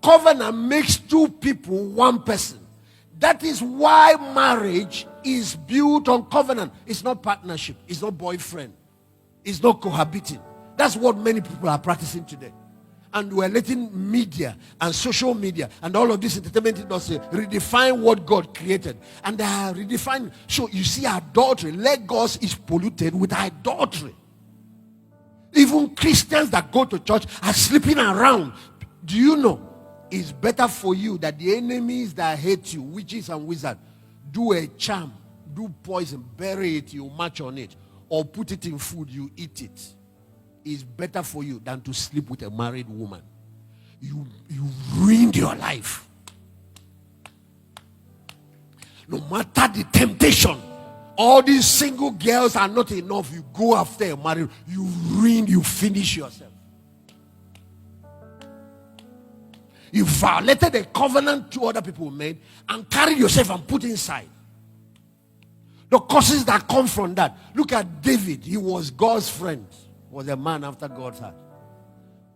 covenant makes two people one person. That is why marriage is built on covenant. It's not partnership. It's not boyfriend. It's not cohabiting. That's what many people are practicing today. And we're letting media and social media and all of this entertainment industry redefine what God created. And they are redefining. So you see adultery. Lagos is polluted with adultery. Even Christians that go to church are sleeping around. Do you know? It's better for you that the enemies that hate you, witches and wizards, do a charm, do poison, bury it, you march on it, or put it in food, you eat it. It's better for you than to sleep with a married woman. You ruined your life. No matter the temptation, all these single girls are not enough. You go after a married, you ruin, you finish yourself. You violated a covenant two other people made and carried yourself and put inside. The causes that come from that. Look at David. He was God's friend. Was a man after God's heart.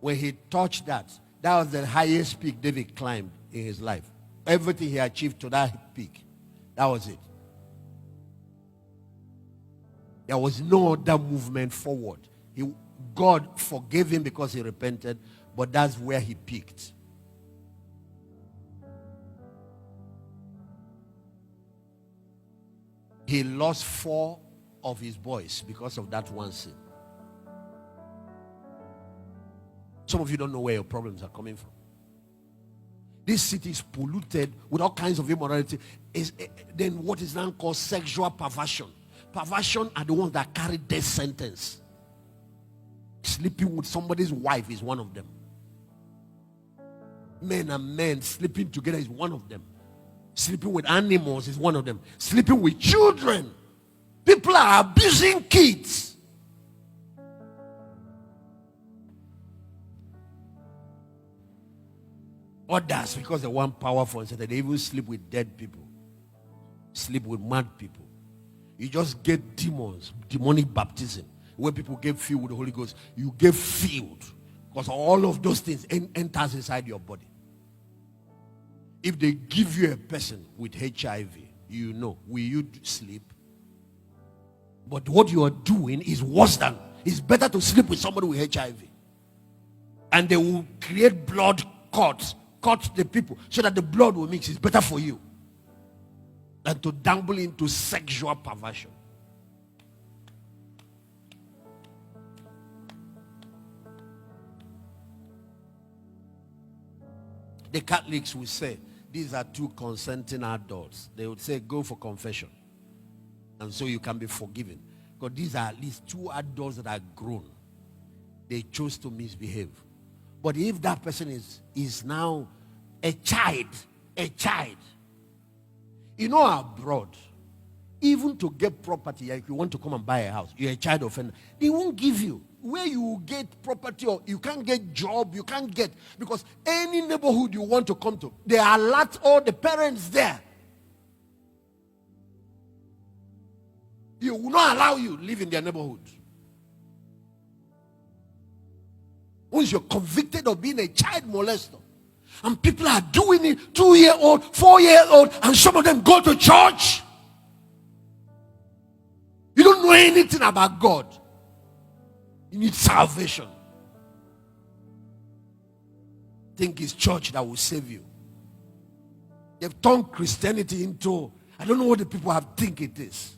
When he touched that was the highest peak David climbed in his life. Everything he achieved to that peak. That was it. There was no other movement forward. God forgave him because he repented, but that's where he peaked. He lost 4 of his boys because of that one sin. Some of you don't know where your problems are coming from. This city is polluted with all kinds of immorality. Then what is now called sexual perversion. Perversion are the ones that carry death sentence. Sleeping with somebody's wife is one of them. Men and men sleeping together is one of them. Sleeping with animals is one of them. Sleeping with children. People are abusing kids. Others, because they want powerful, and they even sleep with dead people. Sleep with mad people. You just get demons, demonic baptism. When people get filled with the Holy Ghost, you get filled. Because all of those things enters inside your body. If they give you a person with HIV, you know, will you sleep? But what you are doing is worse than. It's better to sleep with somebody with HIV. And they will create blood clots. Cut the people so that the blood will mix. It's better for you than to dabble into sexual perversion. The Catholics will say these are 2 consenting adults. They would say go for confession, and so you can be forgiven, because these are at least 2 adults that are grown. They chose to misbehave. But if that person is now a child, you know, abroad, even to get property, like you want to come and buy a house, you're a child offender, they won't give you. Where you get property, or you can't get job, you can't get, because any neighborhood you want to come to, they alert all the parents there. You will not allow you to live in their neighborhood. Once you're convicted of being a child molester, and people are doing it, 2-year-old, 4-year-old, and some of them go to church. You don't know anything about God. You need salvation. Think it's church that will save you. They've turned Christianity into, I don't know what the people have think it is.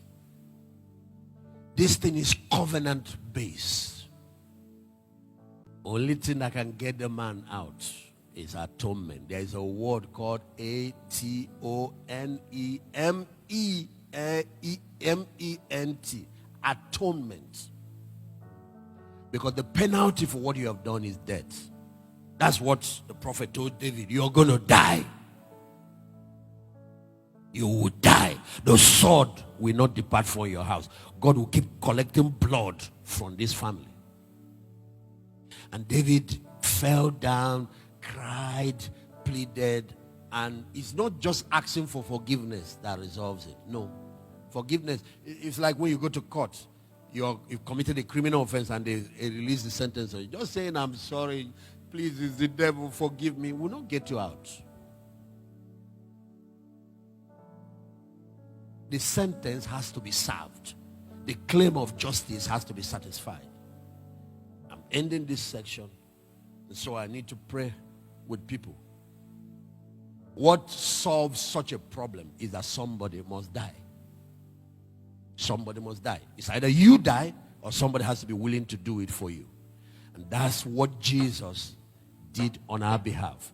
This thing is covenant based. Only thing that can get the man out is atonement. There is a word called atonement. Atonement. Because the penalty for what you have done is death. That's what the prophet told David. You're going to die. You will die. The sword will not depart from your house. God will keep collecting blood from this family. And David fell down, cried, pleaded, and it's not just asking for forgiveness that resolves it. No. Forgiveness, it's like when you go to court, you've committed a criminal offense and they release the sentence. Just saying, I'm sorry, please, it's the devil, forgive me, will not get you out. The sentence has to be served. The claim of justice has to be satisfied. I'm ending this section, and so I need to pray with people. What solves such a problem is that somebody must die. Somebody must die. It's either you die or somebody has to be willing to do it for you. And that's what Jesus did on our behalf.